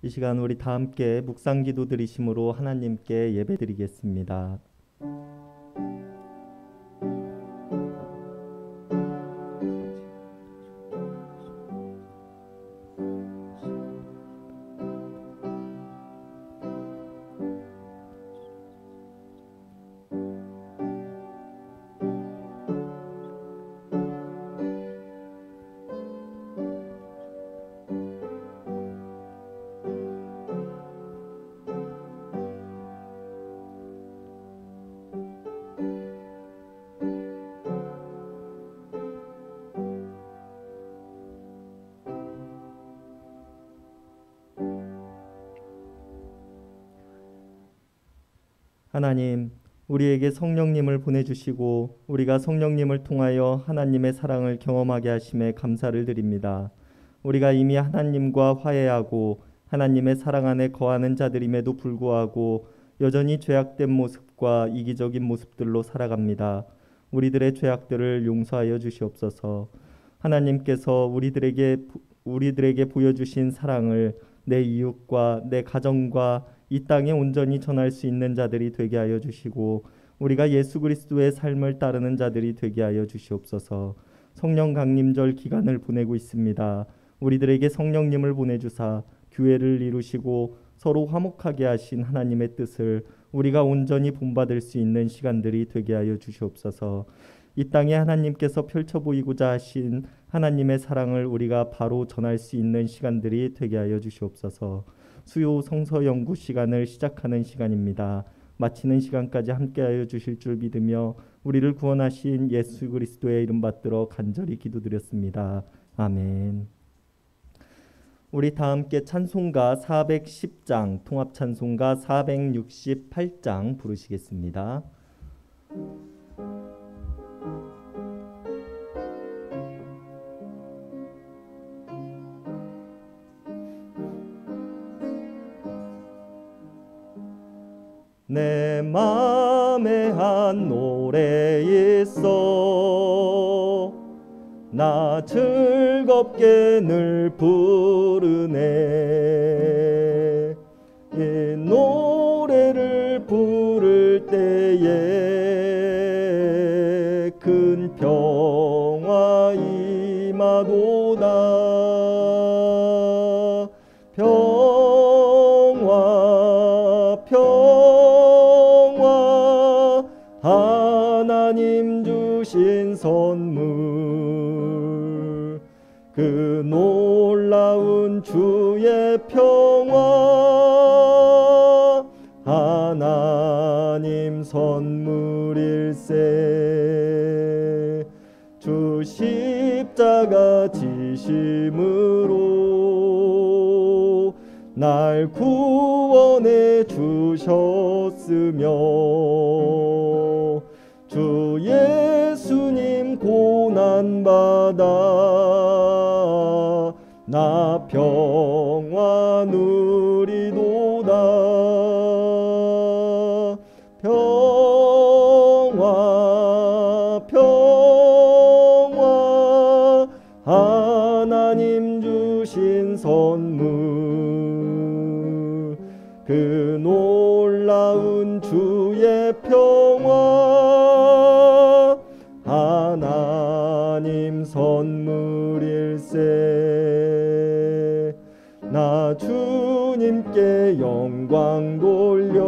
이 시간 우리 다 함께 묵상기도 드리심으로 하나님께 예배드리겠습니다. 하나님, 우리에게 성령님을 보내주시고 우리가 성령님을 통하여 하나님의 사랑을 경험하게 하심에 감사를 드립니다. 우리가 이미 하나님과 화해하고 하나님의 사랑 안에 거하는 자들임에도 불구하고 여전히 죄악된 모습과 이기적인 모습들로 살아갑니다. 우리들의 죄악들을 용서하여 주시옵소서. 하나님께서 우리들에게 보여주신 사랑을 내 이웃과 내 가정과 이 땅에 온전히 전할 수 있는 자들이 되게 하여 주시고 우리가 예수 그리스도의 삶을 따르는 자들이 되게 하여 주시옵소서. 성령 강림절 기간을 보내고 있습니다. 우리들에게 성령님을 보내주사 교회를 이루시고 서로 화목하게 하신 하나님의 뜻을 우리가 온전히 본받을 수 있는 시간들이 되게 하여 주시옵소서. 이 땅에 하나님께서 펼쳐 보이고자 하신 하나님의 사랑을 우리가 바로 전할 수 있는 시간들이 되게 하여 주시옵소서. 수요 성서 연구 시간을 시작하는 시간입니다. 마치는 시간까지 함께하여 주실 줄 믿으며 우리를 구원하신 예수 그리스도의 이름 받들어 간절히 기도드렸습니다. 아멘. 우리 다 함께 찬송가 410장, 통합 찬송가 468장 부르시겠습니다. 내 맘에 한 노래 있어 나 즐겁게 늘 부르네. 이 노래를 부를 때에 큰 평화 임하도다. 하나님 주신 선물 그 놀라운 주의 평화 하나님 선물일세. 주 십자가 지심으로 날 구원해 주셨으며 주 예수님 고난받아 나 평화 누리도다. 평화 하나님 주신 선물 그 놀라운 주의 평화 하나님 선물일세. 나 주님께 영광 돌려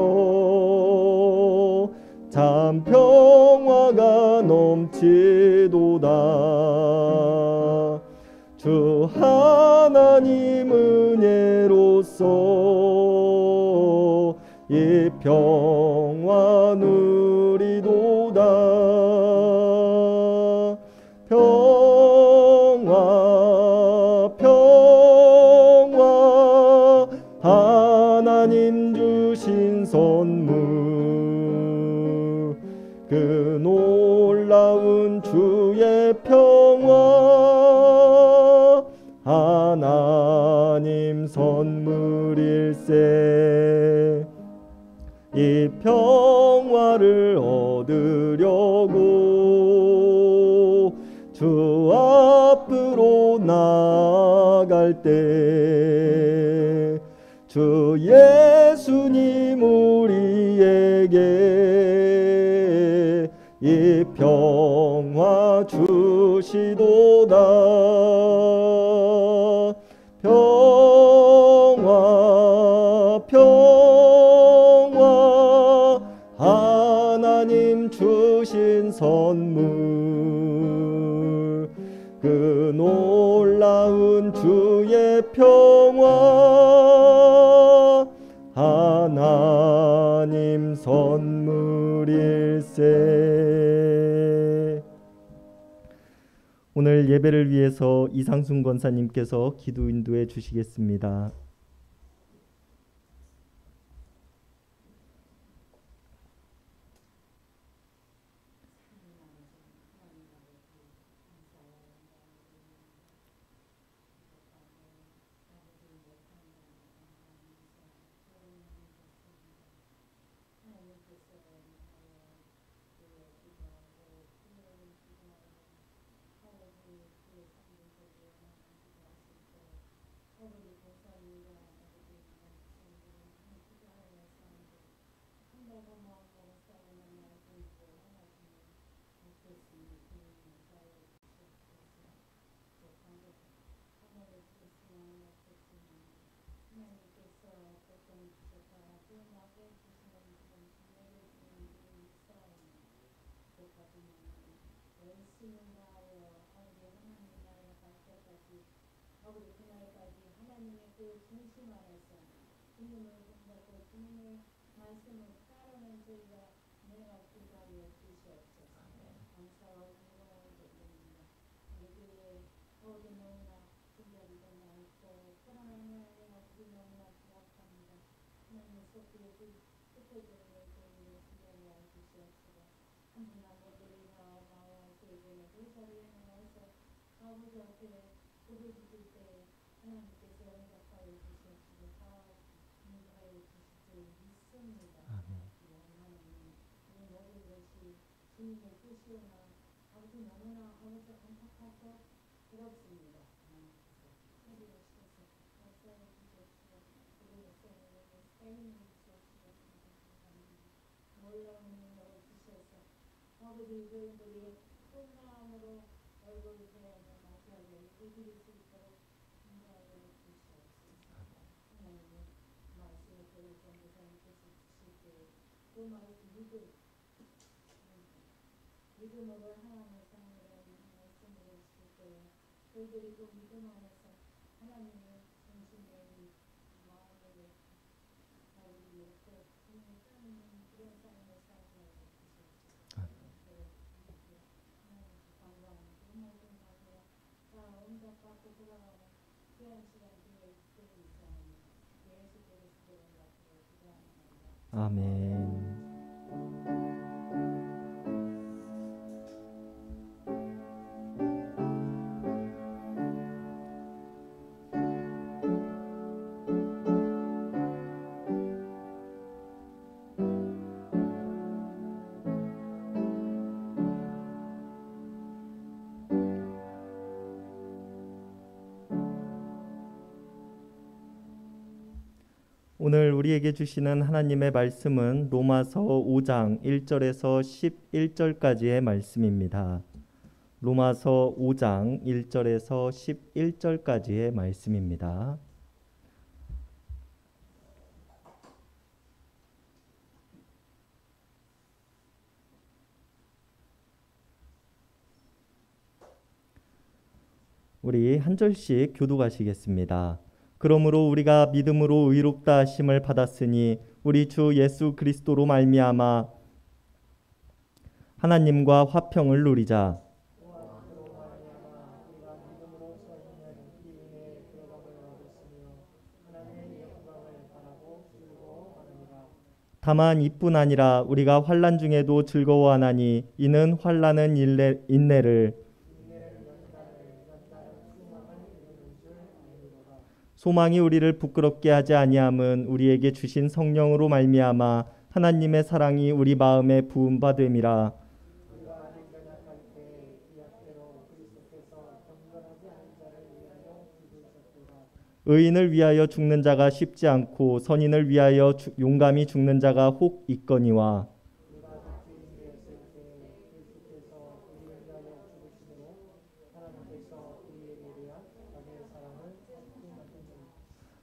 참 평화가 넘치도다. 주 하나님 은혜로서 이 평화 누리도다. 평화 하나님 주신 선물 그 놀라운 주의 평화 하나님 선물일세. 이 평화를 얻으려고 주 앞으로 나아갈 때 주 예수님 우리에게 이 평화 주시도다. 평화 평화 하나님 주신 선물 그 놀라운 주의 평화 하나님 선물일세. 오늘 예배를 위해서 이상순 권사님께서 기도 인도해 주시겠습니다. 아멘. 오늘 우리에게 주시는 하나님의 말씀은 로마서 5장 1절에서 11절까지의 말씀입니다. 로마서 5장 1절에서 11절까지의 말씀입니다. 우리 한 절씩 교독하시겠습니다. 그러므로 우리가 믿음으로 의롭다 하심을 받았으니 우리 주 예수 그리스도로 말미암아 하나님과 화평을 누리자. 다만 이뿐 아니라 우리가 환난 중에도 즐거워하나니 이는 환난은 인내를 소망이 우리를 부끄럽게 하지 아니함은 우리에게 주신 성령으로 말미암아 하나님의 사랑이 우리 마음에 부음받음이라. 의인을 위하여 죽는 자가 쉽지 않고 선인을 위하여 용감히 죽는 자가 혹 있거니와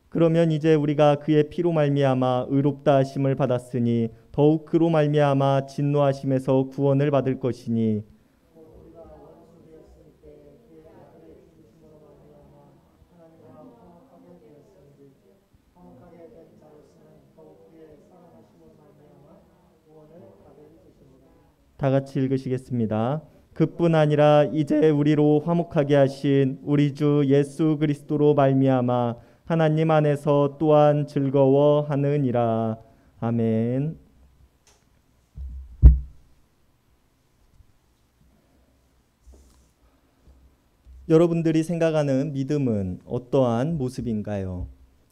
그러면 이제 우리가 그의 피로 말미암아 의롭다 하심을 받았으니 더욱 그로 말미암아 진노하심에서 구원을 받을 것이니 다 같이 읽으시겠습니다. 그뿐 아니라 이제 우리로 화목하게 하신 우리 주 예수 그리스도로 말미암아 하나님 안에서 또한 즐거워하느니라. 아멘. 여러분들이 생각하는 믿음은 어떠한 모습인가요?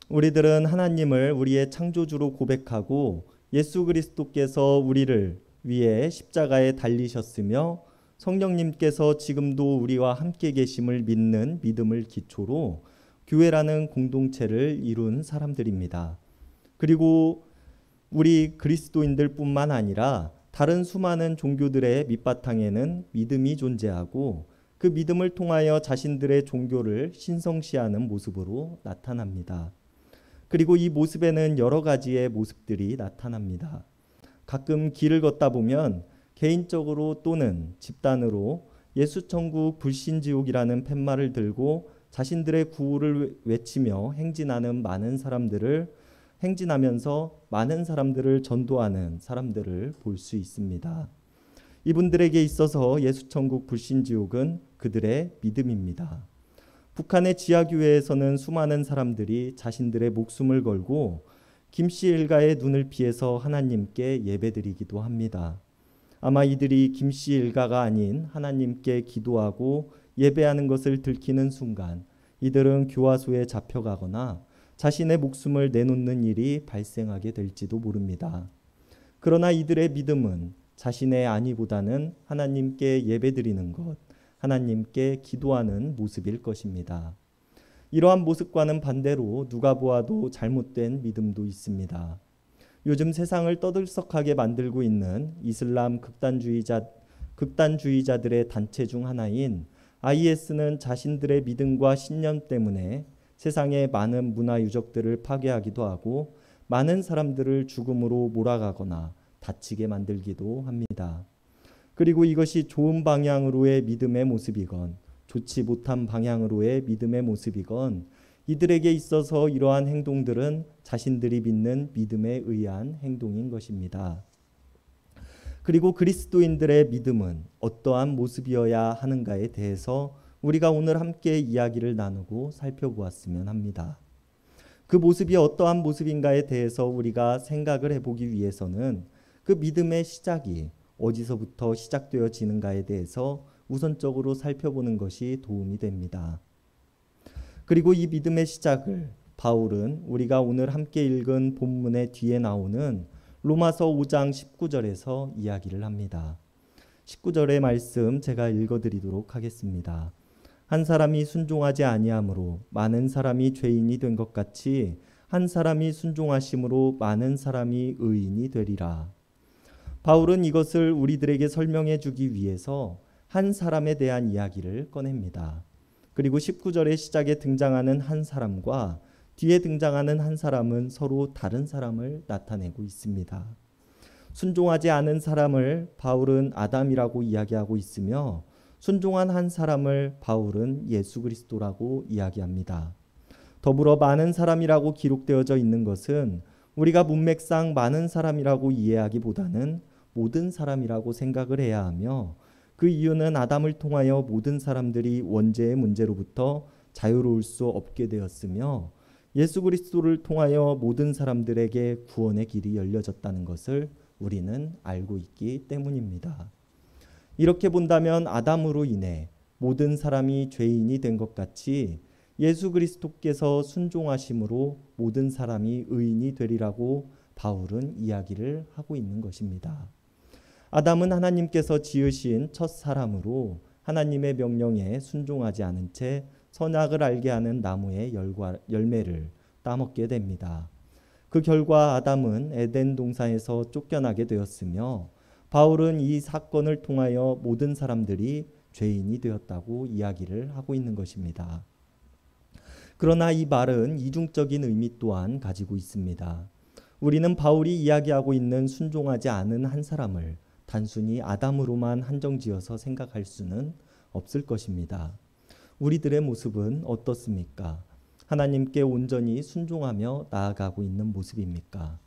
우리들은 하나님을 우리의 창조주로 고백하고 예수 그리스도께서 우리를 위해 십자가에 달리셨으며 성령님께서 지금도 우리와 함께 계심을 믿는 믿음을 기초로 교회라는 공동체를 이룬 사람들입니다. 그리고 우리 그리스도인들뿐만 아니라 다른 수많은 종교들의 밑바탕에는 믿음이 존재하고 그 믿음을 통하여 자신들의 종교를 신성시하는 모습으로 나타납니다. 그리고 이 모습에는 여러 가지의 모습들이 나타납니다. 가끔 길을 걷다 보면 개인적으로 또는 집단으로 예수천국 불신지옥이라는 팻말을 들고 자신들의 구호를 외치며 행진하면서 많은 사람들을 전도하는 사람들을 볼 수 있습니다. 이분들에게 있어서 예수천국 불신지옥은 그들의 믿음입니다. 북한의 지하교회에서는 수많은 사람들이 자신들의 목숨을 걸고 김씨 일가의 눈을 피해서 하나님께 예배드리기도 합니다. 아마 이들이 김씨 일가가 아닌 하나님께 기도하고 예배하는 것을 들키는 순간 이들은 교화소에 잡혀가거나 자신의 목숨을 내놓는 일이 발생하게 될지도 모릅니다. 그러나 이들의 믿음은 자신의 안위보다는 하나님께 예배드리는 것, 하나님께 기도하는 모습일 것입니다. 이러한 모습과는 반대로 누가 보아도 잘못된 믿음도 있습니다. 요즘 세상을 떠들썩하게 만들고 있는 이슬람 극단주의자들의 단체 중 하나인 IS는 자신들의 믿음과 신념 때문에 세상의 많은 문화 유적들을 파괴하기도 하고 많은 사람들을 죽음으로 몰아가거나 다치게 만들기도 합니다. 그리고 이것이 좋은 방향으로의 믿음의 모습이건 좋지 못한 방향으로의 믿음의 모습이건 이들에게 있어서 이러한 행동들은 자신들이 믿는 믿음에 의한 행동인 것입니다. 그리고 그리스도인들의 믿음은 어떠한 모습이어야 하는가에 대해서 우리가 오늘 함께 이야기를 나누고 살펴보았으면 합니다. 그 모습이 어떠한 모습인가에 대해서 우리가 생각을 해보기 위해서는 그 믿음의 시작이 어디서부터 시작되어지는가에 대해서 우선적으로 살펴보는 것이 도움이 됩니다. 그리고 이 믿음의 시작을 바울은 우리가 오늘 함께 읽은 본문의 뒤에 나오는 로마서 5장 19절에서 이야기를 합니다. 19절의 말씀 제가 읽어드리도록 하겠습니다. 한 사람이 순종하지 아니함으로 많은 사람이 죄인이 된 것 같이 한 사람이 순종하심으로 많은 사람이 의인이 되리라. 바울은 이것을 우리들에게 설명해 주기 위해서 한 사람에 대한 이야기를 꺼냅니다. 그리고 19절의 시작에 등장하는 한 사람과 뒤에 등장하는 한 사람은 서로 다른 사람을 나타내고 있습니다. 순종하지 않은 사람을 바울은 아담이라고 이야기하고 있으며 순종한 한 사람을 바울은 예수 그리스도라고 이야기합니다. 더불어 많은 사람이라고 기록되어져 있는 것은 우리가 문맥상 많은 사람이라고 이해하기보다는 모든 사람이라고 생각을 해야 하며 그 이유는 아담을 통하여 모든 사람들이 원죄의 문제로부터 자유로울 수 없게 되었으며 예수 그리스도를 통하여 모든 사람들에게 구원의 길이 열려졌다는 것을 우리는 알고 있기 때문입니다. 이렇게 본다면 아담으로 인해 모든 사람이 죄인이 된 것 같이 예수 그리스도께서 순종하심으로 모든 사람이 의인이 되리라고 바울은 이야기를 하고 있는 것입니다. 아담은 하나님께서 지으신 첫 사람으로 하나님의 명령에 순종하지 않은 채 선악을 알게 하는 나무의 열매를 따먹게 됩니다. 그 결과 아담은 에덴 동산에서 쫓겨나게 되었으며 바울은 이 사건을 통하여 모든 사람들이 죄인이 되었다고 이야기를 하고 있는 것입니다. 그러나 이 말은 이중적인 의미 또한 가지고 있습니다. 우리는 바울이 이야기하고 있는 순종하지 않은 한 사람을 단순히 아담으로만 한정지어서 생각할 수는 없을 것입니다. 우리들의 모습은 어떻습니까? 하나님께 온전히 순종하며 나아가고 있는 모습입니까?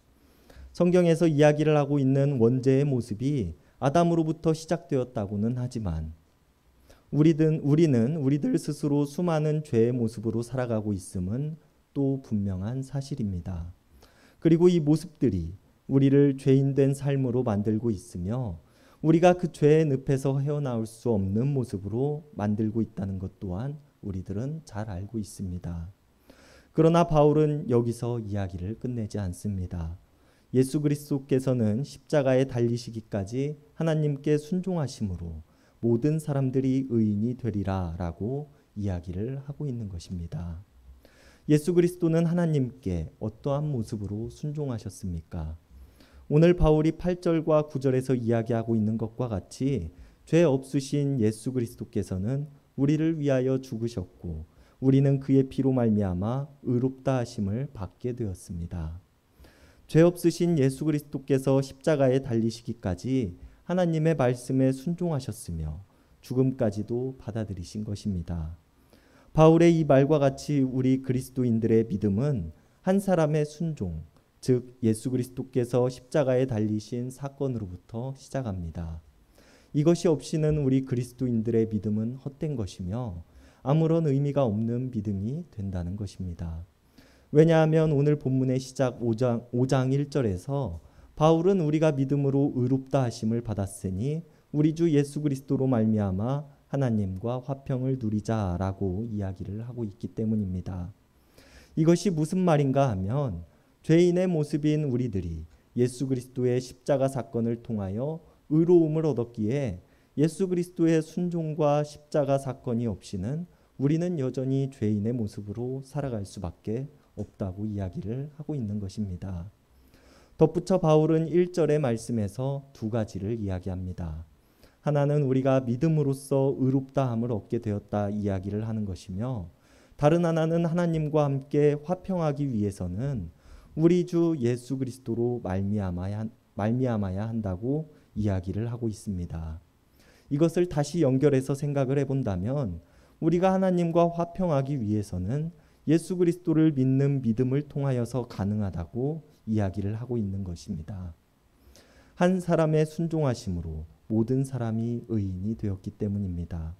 성경에서 이야기를 하고 있는 원죄의 모습이 아담으로부터 시작되었다고는 하지만 우리는 우리들 스스로 수많은 죄의 모습으로 살아가고 있음은 또 분명한 사실입니다. 그리고 이 모습들이 우리를 죄인된 삶으로 만들고 있으며 우리가 그 죄의 늪에서 헤어나올 수 없는 모습으로 만들고 있다는 것 또한 우리들은 잘 알고 있습니다. 그러나 바울은 여기서 이야기를 끝내지 않습니다. 예수 그리스도께서는 십자가에 달리시기까지 하나님께 순종하심으로 모든 사람들이 의인이 되리라 라고 이야기를 하고 있는 것입니다. 예수 그리스도는 하나님께 어떠한 모습으로 순종하셨습니까? 오늘 바울이 8절과 9절에서 이야기하고 있는 것과 같이 죄 없으신 예수 그리스도께서는 우리를 위하여 죽으셨고 우리는 그의 피로 말미암아 의롭다 하심을 받게 되었습니다. 죄 없으신 예수 그리스도께서 십자가에 달리시기까지 하나님의 말씀에 순종하셨으며 죽음까지도 받아들이신 것입니다. 바울의 이 말과 같이 우리 그리스도인들의 믿음은 한 사람의 순종, 즉 예수 그리스도께서 십자가에 달리신 사건으로부터 시작합니다. 이것이 없이는 우리 그리스도인들의 믿음은 헛된 것이며 아무런 의미가 없는 믿음이 된다는 것입니다. 왜냐하면 오늘 본문의 시작 5장 1절에서 바울은 우리가 믿음으로 의롭다 하심을 받았으니 우리 주 예수 그리스도로 말미암아 하나님과 화평을 누리자라고 이야기를 하고 있기 때문입니다. 이것이 무슨 말인가 하면 죄인의 모습인 우리들이 예수 그리스도의 십자가 사건을 통하여 의로움을 얻었기에 예수 그리스도의 순종과 십자가 사건이 없이는 우리는 여전히 죄인의 모습으로 살아갈 수밖에 없다고 이야기를 하고 있는 것입니다. 덧붙여 바울은 1절의 말씀에서 두 가지를 이야기합니다. 하나는 우리가 믿음으로써 의롭다함을 얻게 되었다 이야기를 하는 것이며 다른 하나는 하나님과 함께 화평하기 위해서는 우리 주 예수 그리스도로 말미암아야 한다고 이야기를 하고 있습니다. 이것을 다시 연결해서 생각을 해본다면 우리가 하나님과 화평하기 위해서는 예수 그리스도를 믿는 믿음을 통하여서 가능하다고 이야기를 하고 있는 것입니다. 한 사람의 순종하심으로 모든 사람이 의인이 되었기 때문입니다.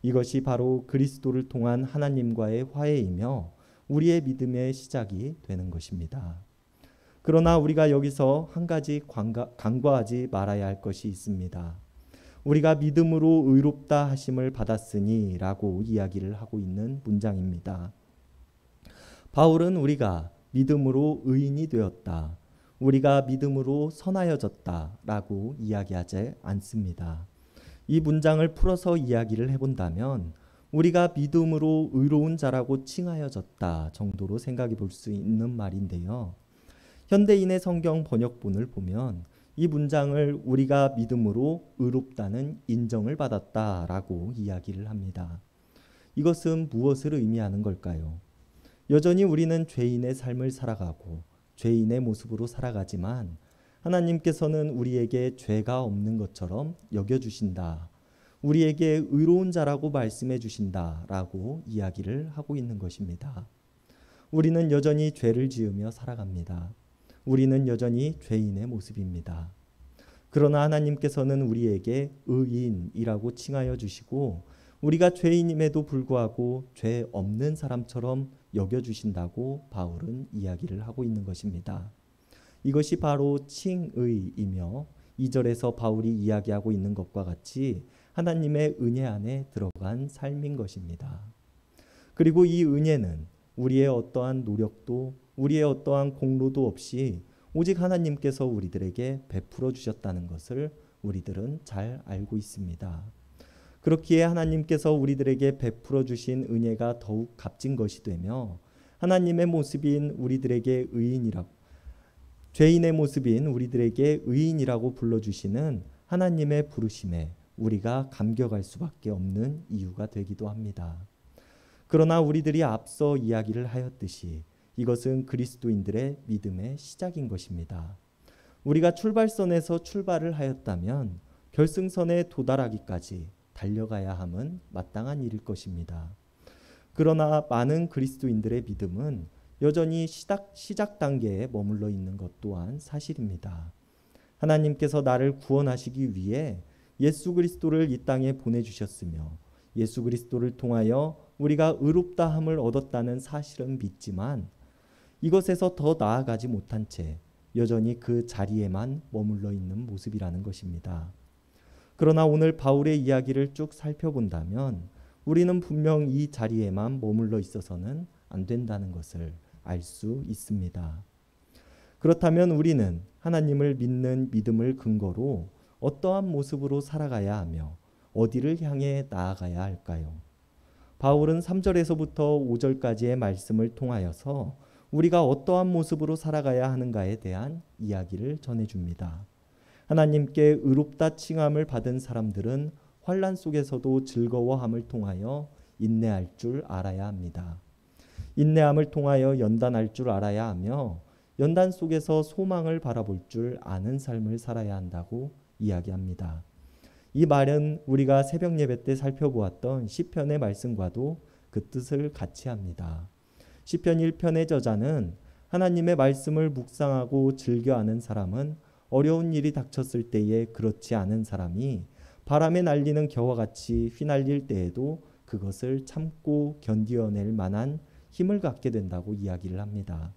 이것이 바로 그리스도를 통한 하나님과의 화해이며 우리의 믿음의 시작이 되는 것입니다. 그러나 우리가 여기서 한 가지 간과하지 말아야 할 것이 있습니다. 우리가 믿음으로 의롭다 하심을 받았으니 라고 이야기를 하고 있는 문장입니다. 바울은 우리가 믿음으로 의인이 되었다, 우리가 믿음으로 선하여졌다 라고 이야기하지 않습니다. 이 문장을 풀어서 이야기를 해본다면 우리가 믿음으로 의로운 자라고 칭하여졌다 정도로 생각해 볼 수 있는 말인데요. 현대인의 성경 번역본을 보면 이 문장을 우리가 믿음으로 의롭다는 인정을 받았다라고 이야기를 합니다. 이것은 무엇을 의미하는 걸까요? 여전히 우리는 죄인의 삶을 살아가고 죄인의 모습으로 살아가지만 하나님께서는 우리에게 죄가 없는 것처럼 여겨주신다, 우리에게 의로운 자라고 말씀해 주신다라고 이야기를 하고 있는 것입니다. 우리는 여전히 죄를 지으며 살아갑니다. 우리는 여전히 죄인의 모습입니다. 그러나 하나님께서는 우리에게 의인이라고 칭하여 주시고 우리가 죄인임에도 불구하고 죄 없는 사람처럼 여겨주신다고 바울은 이야기를 하고 있는 것입니다. 이것이 바로 칭의이며 2절에서 바울이 이야기하고 있는 것과 같이 하나님의 은혜 안에 들어간 삶인 것입니다. 그리고 이 은혜는 우리의 어떠한 노력도 우리의 어떠한 공로도 없이 오직 하나님께서 우리들에게 베풀어 주셨다는 것을 우리들은 잘 알고 있습니다. 그렇기에 하나님께서 우리들에게 베풀어 주신 은혜가 더욱 값진 것이 되며 하나님의 모습인 우리들에게 의인이라고 죄인의 모습인 우리들에게 의인이라고 불러주시는 하나님의 부르심에 우리가 감격할 수밖에 없는 이유가 되기도 합니다. 그러나 우리들이 앞서 이야기를 하였듯이 이것은 그리스도인들의 믿음의 시작인 것입니다. 우리가 출발선에서 출발을 하였다면 결승선에 도달하기까지 달려가야 함은 마땅한 일일 것입니다. 그러나 많은 그리스도인들의 믿음은 여전히 시작 단계에 머물러 있는 것 또한 사실입니다. 하나님께서 나를 구원하시기 위해 예수 그리스도를 이 땅에 보내주셨으며 예수 그리스도를 통하여 우리가 의롭다함을 얻었다는 사실은 믿지만 이것에서 더 나아가지 못한 채 여전히 그 자리에만 머물러 있는 모습이라는 것입니다. 그러나 오늘 바울의 이야기를 쭉 살펴본다면 우리는 분명 이 자리에만 머물러 있어서는 안 된다는 것을 알 수 있습니다. 그렇다면 우리는 하나님을 믿는 믿음을 근거로 어떠한 모습으로 살아가야 하며 어디를 향해 나아가야 할까요? 바울은 3절에서부터 5절까지의 말씀을 통하여서 우리가 어떠한 모습으로 살아가야 하는가에 대한 이야기를 전해줍니다. 하나님께 의롭다 칭함을 받은 사람들은 환난 속에서도 즐거워함을 통하여 인내할 줄 알아야 합니다. 인내함을 통하여 연단할 줄 알아야 하며 연단 속에서 소망을 바라볼 줄 아는 삶을 살아야 한다고 이야기합니다. 이 말은 우리가 새벽 예배 때 살펴보았던 시편의 말씀과도 그 뜻을 같이 합니다. 시편 1편의 저자는 하나님의 말씀을 묵상하고 즐겨하는 사람은 어려운 일이 닥쳤을 때에 그렇지 않은 사람이 바람에 날리는 겨와 같이 휘날릴 때에도 그것을 참고 견디어낼 만한 힘을 갖게 된다고 이야기를 합니다.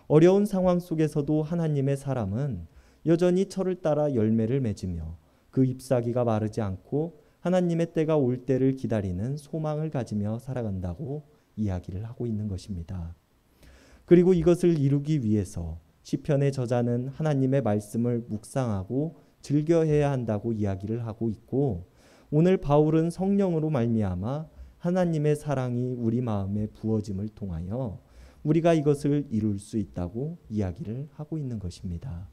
어려운 상황 속에서도 하나님의 사람은 여전히 철을 따라 열매를 맺으며 그 잎사귀가 마르지 않고 하나님의 때가 올 때를 기다리는 소망을 가지며 살아간다고 이야기를 하고 있는 것입니다. 그리고 이것을 이루기 위해서 시편의 저자는 하나님의 말씀을 묵상하고 즐겨해야 한다고 이야기를 하고 있고 오늘 바울은 성령으로 말미암아 하나님의 사랑이 우리 마음에 부어짐을 통하여 우리가 이것을 이룰 수 있다고 이야기를 하고 있는 것입니다.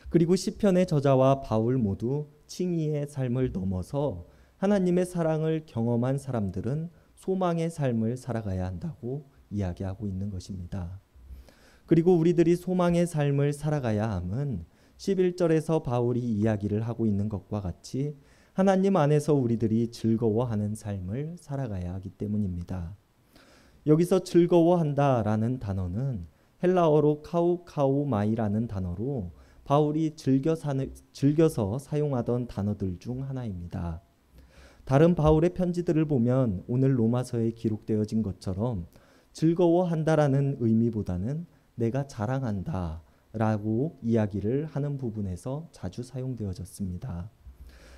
그리고 시편의 저자와 바울 모두 칭의의 삶을 넘어서 하나님의 사랑을 경험한 사람들은 소망의 삶을 살아가야 한다고 이야기하고 있는 것입니다. 그리고 우리들이 소망의 삶을 살아가야 함은 11절에서 바울이 이야기를 하고 있는 것과 같이 하나님 안에서 우리들이 즐거워하는 삶을 살아가야 하기 때문입니다. 여기서 즐거워한다라는 단어는 헬라어로 카우카우마이라는 단어로 바울이 즐겨서 사용하던 단어들 중 하나입니다. 다른 바울의 편지들을 보면 오늘 로마서에 기록되어진 것처럼 즐거워한다라는 의미보다는 내가 자랑한다 라고 이야기를 하는 부분에서 자주 사용되어졌습니다.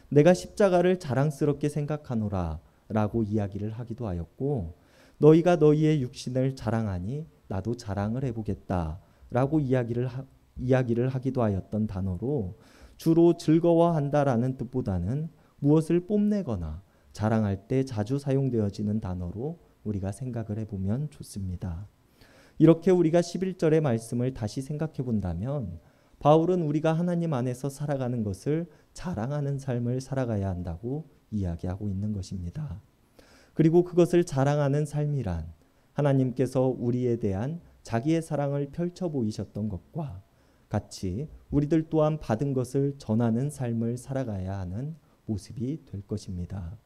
내가 십자가를 자랑스럽게 생각하노라 라고 이야기를 하기도 하였고 너희가 너희의 육신을 자랑하니 나도 자랑을 해보겠다 라고 이야기를 하기도 하였던 단어로 주로 즐거워한다라는 뜻보다는 무엇을 뽐내거나 자랑할 때 자주 사용되어지는 단어로 우리가 생각을 해보면 좋습니다. 이렇게 우리가 11절의 말씀을 다시 생각해 본다면 바울은 우리가 하나님 안에서 살아가는 것을 자랑하는 삶을 살아가야 한다고 이야기하고 있는 것입니다. 그리고 그것을 자랑하는 삶이란 하나님께서 우리에 대한 자기의 사랑을 펼쳐 보이셨던 것과 같이 우리들 또한 받은 것을 전하는 삶을 살아가야 하는 모습이 될 것입니다.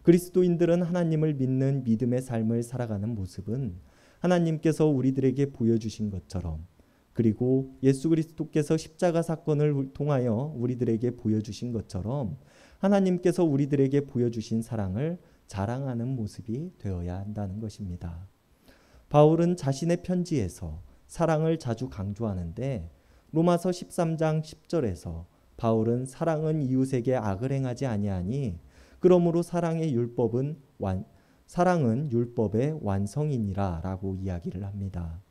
그리스도인들은 하나님을 믿는 믿음의 삶을 살아가는 모습은 하나님께서 우리들에게 보여주신 것처럼 그리고 예수 그리스도께서 십자가 사건을 통하여 우리들에게 보여주신 것처럼 하나님께서 우리들에게 보여주신 사랑을 자랑하는 모습이 되어야 한다는 것입니다. 바울은 자신의 편지에서 사랑을 자주 강조하는데 로마서 13장 10절에서 바울은 사랑은 이웃에게 악을 행하지 아니하니 그러므로 사랑은 율법의 완성이니라 라고 이야기를 합니다.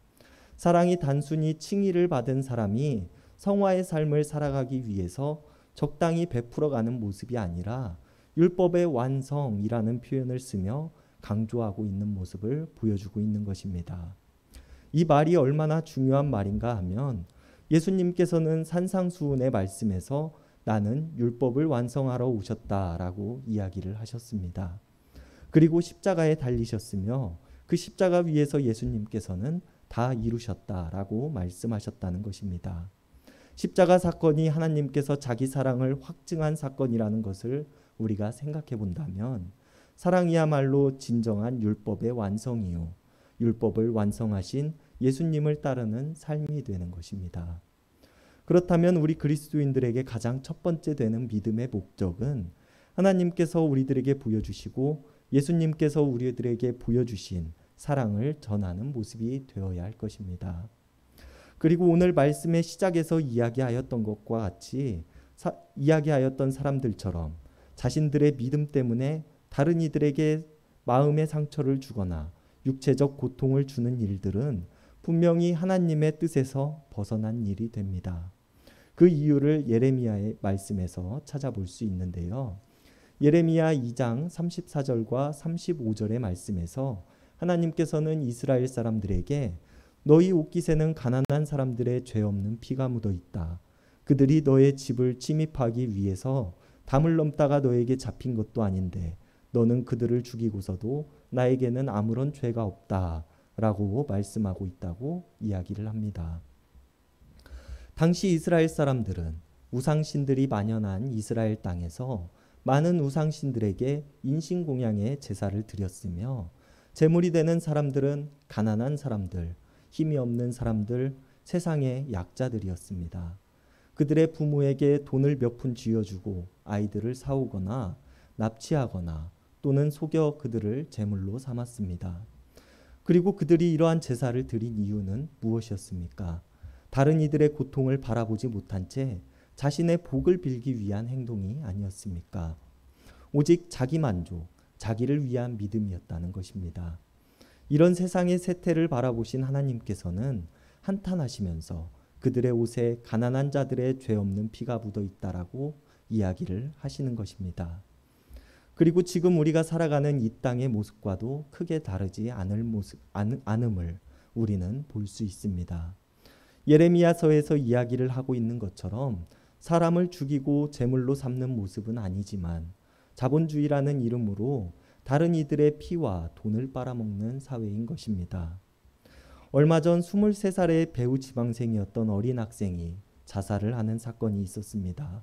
사랑이 단순히 칭의를 받은 사람이 성화의 삶을 살아가기 위해서 적당히 베풀어가는 모습이 아니라 율법의 완성이라는 표현을 쓰며 강조하고 있는 모습을 보여주고 있는 것입니다. 이 말이 얼마나 중요한 말인가 하면 예수님께서는 산상수훈의 말씀에서 나는 율법을 완성하러 오셨다라고 이야기를 하셨습니다. 그리고 십자가에 달리셨으며 그 십자가 위에서 예수님께서는 다 이루셨다라고 말씀하셨다는 것입니다. 십자가 사건이 하나님께서 자기 사랑을 확증한 사건이라는 것을 우리가 생각해 본다면 사랑이야말로 진정한 율법의 완성이요, 율법을 완성하신 예수님을 따르는 삶이 되는 것입니다. 그렇다면 우리 그리스도인들에게 가장 첫 번째 되는 믿음의 목적은 하나님께서 우리들에게 보여주시고 예수님께서 우리들에게 보여주신 사랑을 전하는 모습이 되어야 할 것입니다. 그리고 오늘 말씀의 시작에서 이야기하였던 것과 같이 이야기하였던 사람들처럼 자신들의 믿음 때문에 다른 이들에게 마음의 상처를 주거나 육체적 고통을 주는 일들은 분명히 하나님의 뜻에서 벗어난 일이 됩니다. 그 이유를 예레미야의 말씀에서 찾아볼 수 있는데요. 예레미야 2장 34절과 35절의 말씀에서 하나님께서는 이스라엘 사람들에게 너희 옷깃에는 가난한 사람들의 죄 없는 피가 묻어 있다. 그들이 너의 집을 침입하기 위해서 담을 넘다가 너에게 잡힌 것도 아닌데 너는 그들을 죽이고서도 나에게는 아무런 죄가 없다 라고 말씀하고 있다고 이야기를 합니다. 당시 이스라엘 사람들은 우상신들이 만연한 이스라엘 땅에서 많은 우상신들에게 인신공양의 제사를 드렸으며 제물이 되는 사람들은 가난한 사람들, 힘이 없는 사람들, 세상의 약자들이었습니다. 그들의 부모에게 돈을 몇 푼 쥐어주고 아이들을 사오거나 납치하거나 또는 속여 그들을 제물로 삼았습니다. 그리고 그들이 이러한 제사를 드린 이유는 무엇이었습니까? 다른 이들의 고통을 바라보지 못한 채 자신의 복을 빌기 위한 행동이 아니었습니까? 오직 자기 만족, 자기를 위한 믿음이었다는 것입니다. 이런 세상의 세태를 바라보신 하나님께서는 한탄하시면서 그들의 옷에 가난한 자들의 죄 없는 피가 묻어 있다라고 이야기를 하시는 것입니다. 그리고 지금 우리가 살아가는 이 땅의 모습과도 크게 다르지 않음을 우리는 볼 수 있습니다. 예레미야서에서 이야기를 하고 있는 것처럼 사람을 죽이고 제물로 삼는 모습은 아니지만 자본주의라는 이름으로 다른 이들의 피와 돈을 빨아먹는 사회인 것입니다. 얼마 전 23살의 배우 지망생이었던 어린 학생이 자살을 하는 사건이 있었습니다.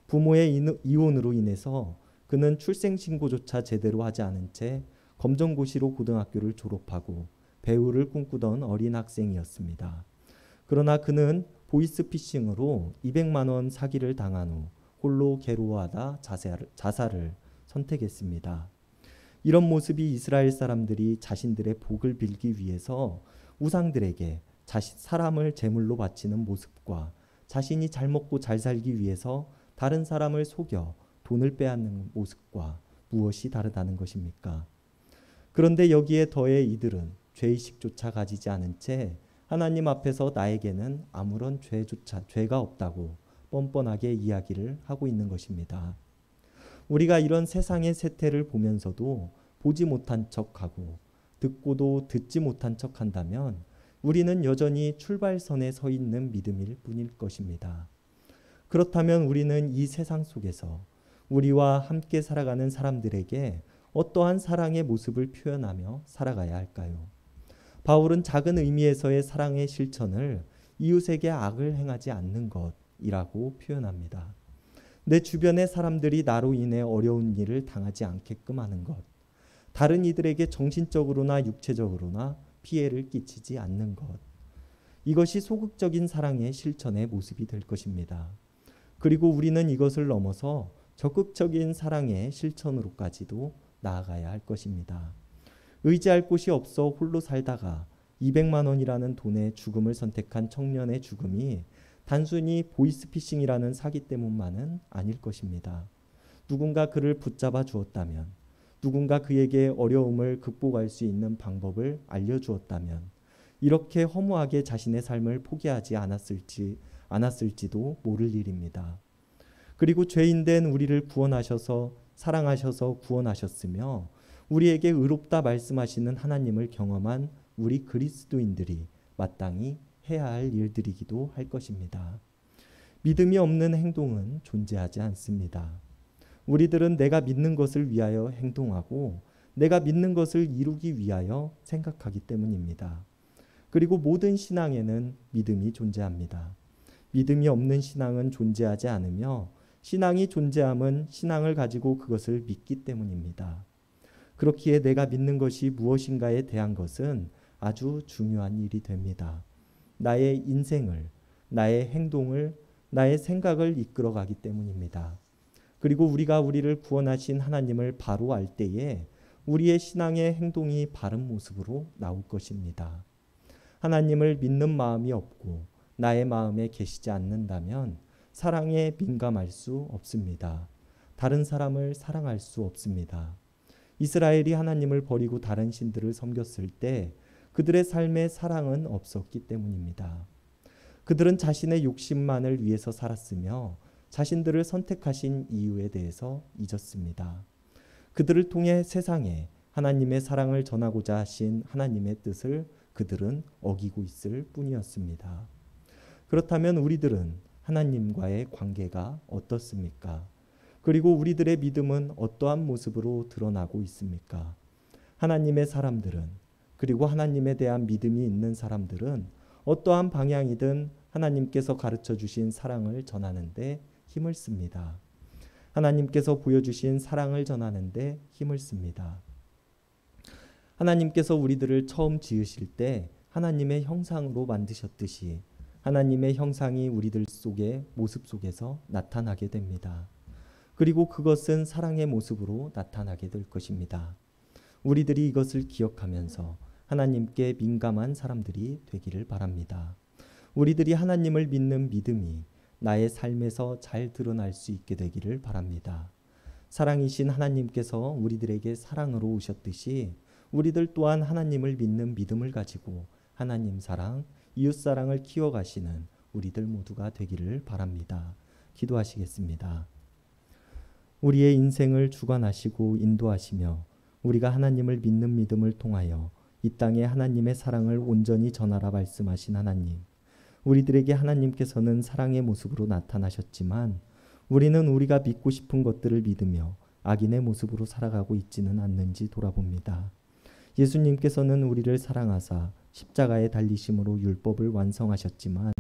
부모의 이혼으로 인해서 그는 출생신고조차 제대로 하지 않은 채 검정고시로 고등학교를 졸업하고 배우를 꿈꾸던 어린 학생이었습니다. 그러나 그는 보이스피싱으로 200만 원 사기를 당한 후 홀로 괴로워하다 자살을 선택했습니다. 이런 모습이 이스라엘 사람들이 자신들의 복을 빌기 위해서 우상들에게 사람을 제물로 바치는 모습과 자신이 잘 먹고 잘 살기 위해서 다른 사람을 속여 돈을 빼앗는 모습과 무엇이 다르다는 것입니까? 그런데 여기에 더해 이들은 죄의식조차 가지지 않은 채 하나님 앞에서 나에게는 아무런 죄가 없다고 뻔뻔하게 이야기를 하고 있는 것입니다. 우리가 이런 세상의 세태를 보면서도 보지 못한 척하고 듣고도 듣지 못한 척한다면 우리는 여전히 출발선에 서 있는 믿음일 뿐일 것입니다. 그렇다면 우리는 이 세상 속에서 우리와 함께 살아가는 사람들에게 어떠한 사랑의 모습을 표현하며 살아가야 할까요? 바울은 작은 의미에서의 사랑의 실천을 이웃에게 악을 행하지 않는 것이라고 표현합니다. 내 주변의 사람들이 나로 인해 어려운 일을 당하지 않게끔 하는 것, 다른 이들에게 정신적으로나 육체적으로나 피해를 끼치지 않는 것, 이것이 소극적인 사랑의 실천의 모습이 될 것입니다. 그리고 우리는 이것을 넘어서 적극적인 사랑의 실천으로까지도 나아가야 할 것입니다. 의지할 곳이 없어 홀로 살다가 200만 원이라는 돈의 죽음을 선택한 청년의 죽음이 단순히 보이스피싱이라는 사기 때문만은 아닐 것입니다. 누군가 그를 붙잡아 주었다면, 누군가 그에게 어려움을 극복할 수 있는 방법을 알려주었다면 이렇게 허무하게 자신의 삶을 포기하지 않았을지도 모를 일입니다. 그리고 죄인된 우리를 구원하셔서 사랑하셔서 구원하셨으며 우리에게 의롭다 말씀하시는 하나님을 경험한 우리 그리스도인들이 마땅히 해야 할 일들이기도 할 것입니다. 믿음이 없는 행동은 존재하지 않습니다. 우리들은 내가 믿는 것을 위하여 행동하고 내가 믿는 것을 이루기 위하여 생각하기 때문입니다. 그리고 모든 신앙에는 믿음이 존재합니다. 믿음이 없는 신앙은 존재하지 않으며 신앙이 존재함은 신앙을 가지고 그것을 믿기 때문입니다. 그렇기에 내가 믿는 것이 무엇인가에 대한 것은 아주 중요한 일이 됩니다. 나의 인생을, 나의 행동을, 나의 생각을 이끌어가기 때문입니다. 그리고 우리가 우리를 구원하신 하나님을 바로 알 때에 우리의 신앙의 행동이 바른 모습으로 나올 것입니다. 하나님을 믿는 마음이 없고 나의 마음에 계시지 않는다면 사랑에 민감할 수 없습니다. 다른 사람을 사랑할 수 없습니다. 이스라엘이 하나님을 버리고 다른 신들을 섬겼을 때 그들의 삶에 사랑은 없었기 때문입니다. 그들은 자신의 욕심만을 위해서 살았으며 자신들을 선택하신 이유에 대해서 잊었습니다. 그들을 통해 세상에 하나님의 사랑을 전하고자 하신 하나님의 뜻을 그들은 어기고 있을 뿐이었습니다. 그렇다면 우리들은 하나님과의 관계가 어떻습니까? 그리고 우리들의 믿음은 어떠한 모습으로 드러나고 있습니까? 하나님의 사람들은, 그리고 하나님에 대한 믿음이 있는 사람들은 어떠한 방향이든 하나님께서 가르쳐 주신 사랑을 전하는데 힘을 씁니다. 하나님께서 보여주신 사랑을 전하는데 힘을 씁니다. 하나님께서 우리들을 처음 지으실 때 하나님의 형상으로 만드셨듯이 하나님의 형상이 우리들 속의 모습 속에서 나타나게 됩니다. 그리고 그것은 사랑의 모습으로 나타나게 될 것입니다. 우리들이 이것을 기억하면서 하나님께 민감한 사람들이 되기를 바랍니다. 우리들이 하나님을 믿는 믿음이 나의 삶에서 잘 드러날 수 있게 되기를 바랍니다. 사랑이신 하나님께서 우리들에게 사랑으로 오셨듯이 우리들 또한 하나님을 믿는 믿음을 가지고 하나님 사랑, 이웃 사랑을 키워가시는 우리들 모두가 되기를 바랍니다. 기도하시겠습니다. 우리의 인생을 주관하시고 인도하시며 우리가 하나님을 믿는 믿음을 통하여 이 땅에 하나님의 사랑을 온전히 전하라 말씀하신 하나님, 우리들에게 하나님께서는 사랑의 모습으로 나타나셨지만 우리는 우리가 믿고 싶은 것들을 믿으며 악인의 모습으로 살아가고 있지는 않는지 돌아봅니다. 예수님께서는 우리를 사랑하사 십자가에 달리심으로 율법을 완성하셨지만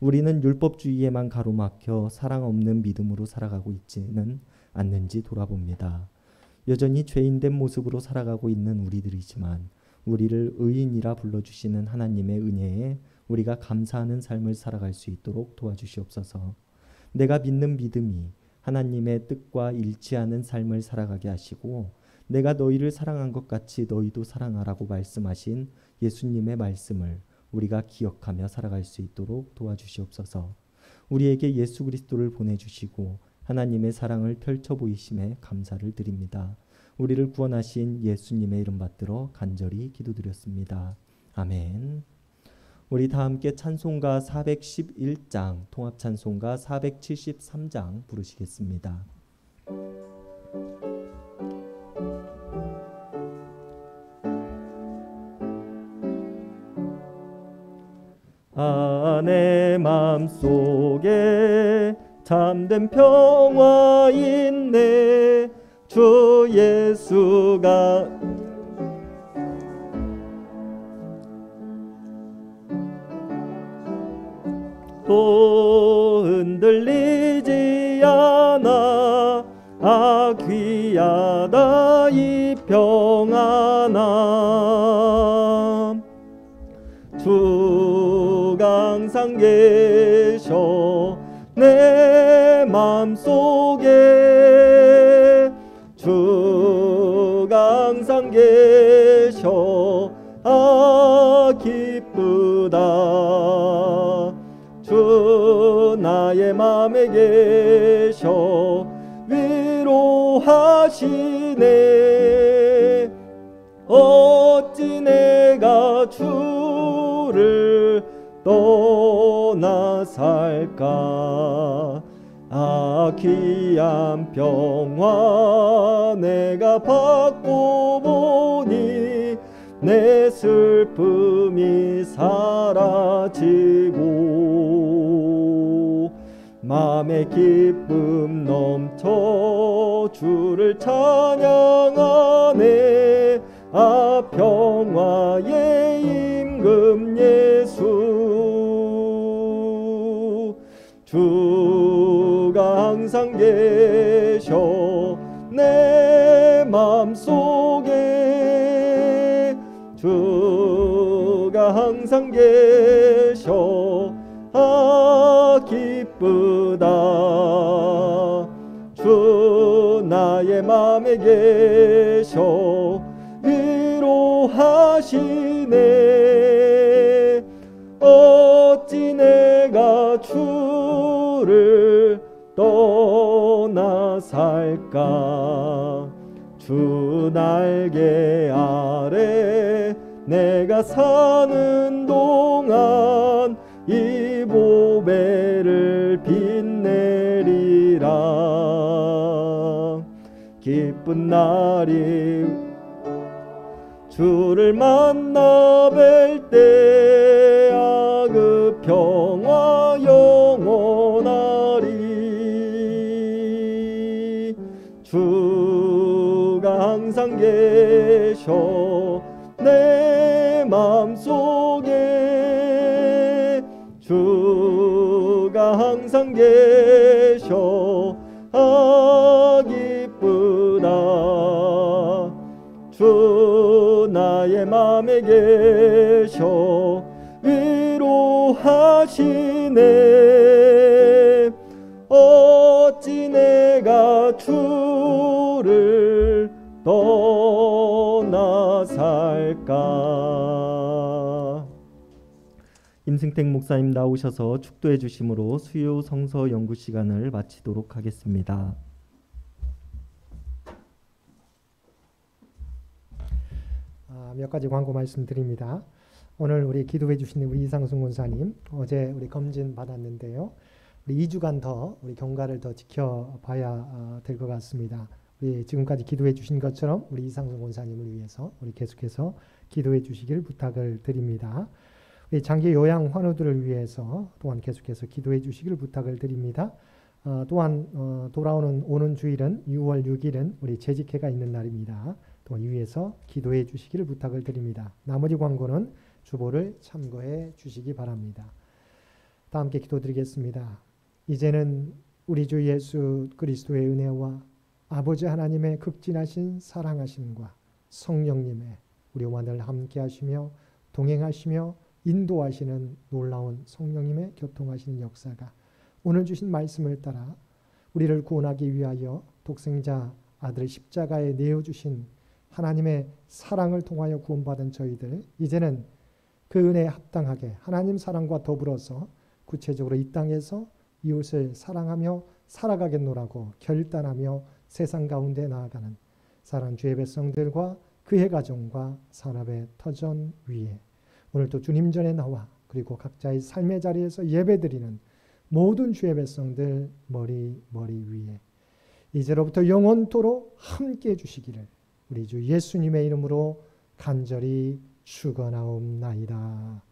우리는 율법주의에만 가로막혀 사랑 없는 믿음으로 살아가고 있지는 않는지 돌아봅니다. 여전히 죄인된 모습으로 살아가고 있는 우리들이지만 우리를 의인이라 불러주시는 하나님의 은혜에 우리가 감사하는 삶을 살아갈 수 있도록 도와주시옵소서. 내가 믿는 믿음이 하나님의 뜻과 일치하는 삶을 살아가게 하시고 내가 너희를 사랑한 것 같이 너희도 사랑하라고 말씀하신 예수님의 말씀을 우리가 기억하며 살아갈 수 있도록 도와주시옵소서. 우리에게 예수 그리스도를 보내주시고 하나님의 사랑을 펼쳐 보이심에 감사를 드립니다. 우리를 구원하신 예수님의 이름 받들어 간절히 기도드렸습니다. 아멘. 우리 다 함께 찬송가 411장, 통합찬송가 473장 부르시겠습니다. 내 맘속에 참된 평화 있네. 주 예수가 또 흔들리지 않아. 귀하다 이 평안함. 주가 항상 계셔 내 맘속에. 주가 항상 계셔 기쁘다. 주 나의 맘에 계셔 위로하시네. 어찌 내가 주를 떠나 살까. 귀한 평화 내가 받고 보니 내 슬픔이 사라지고 마음의 기쁨 넘쳐 주를 찬양하네. 평화의 임금 예수 주가 항상 계셔 내 맘속에 주가 항상 계셔 기쁘다. 주 나의 맘에 계셔 위로하시네. 어찌 내가 주를 떠나 살까. 주 날개 아래 내가 사는 동안 이 보배를 빛내리라. 기쁜 날이 주를 만나 뵐 때야 그 평화 영원하리. 주가 항상 계셔 내 맘속에 주가 항상 계셔 기쁘다. 주 나의 맘에 계셔 위로하시네. 어찌 내가 주를 떠나 살까. 임승택 목사님 나오셔서 축도해 주심으로 수요 성서 연구 시간을 마치도록 하겠습니다. 몇 가지 광고 말씀드립니다. 오늘 우리 기도해 주신 우리 이상순 권사님 어제 우리 검진 받았는데요. 우리 2주간 더 우리 경과를 더 지켜봐야 될 것 같습니다. 우리 지금까지 기도해 주신 것처럼 우리 이상순 권사님을 위해서 우리 계속해서 기도해 주시길 부탁을 드립니다. 우리 장기 요양 환우들을 위해서 또한 계속해서 기도해 주시길 부탁을 드립니다. 또한 돌아오는 오는 주일은 6월 6일은 우리 재직회가 있는 날입니다. 또한 이 위해서 기도해 주시기를 부탁을 드립니다. 나머지 광고는 주보를 참고해 주시기 바랍니다. 다 함께 기도드리겠습니다. 이제는 우리 주 예수 그리스도의 은혜와 아버지 하나님의 극진하신 사랑하심과 성령님의 우리와 늘 함께 하시며 동행하시며 인도하시는 놀라운 성령님의 교통하시는 역사가 오늘 주신 말씀을 따라 우리를 구원하기 위하여 독생자 아들 십자가에 내어주신 하나님의 사랑을 통하여 구원받은 저희들 이제는 그 은혜에 합당하게 하나님 사랑과 더불어서 구체적으로 이 땅에서 이웃을 사랑하며 살아가겠노라고 결단하며 세상 가운데 나아가는 사랑하는 주의 백성들과 그의 가정과 산업의 터전 위에 오늘도 주님 전에 나와 그리고 각자의 삶의 자리에서 예배드리는 모든 주의 백성들 머리 위에 이제로부터 영원토록 함께해 주시기를 우리 주 예수님의 이름으로 간절히 축원하옵나이다.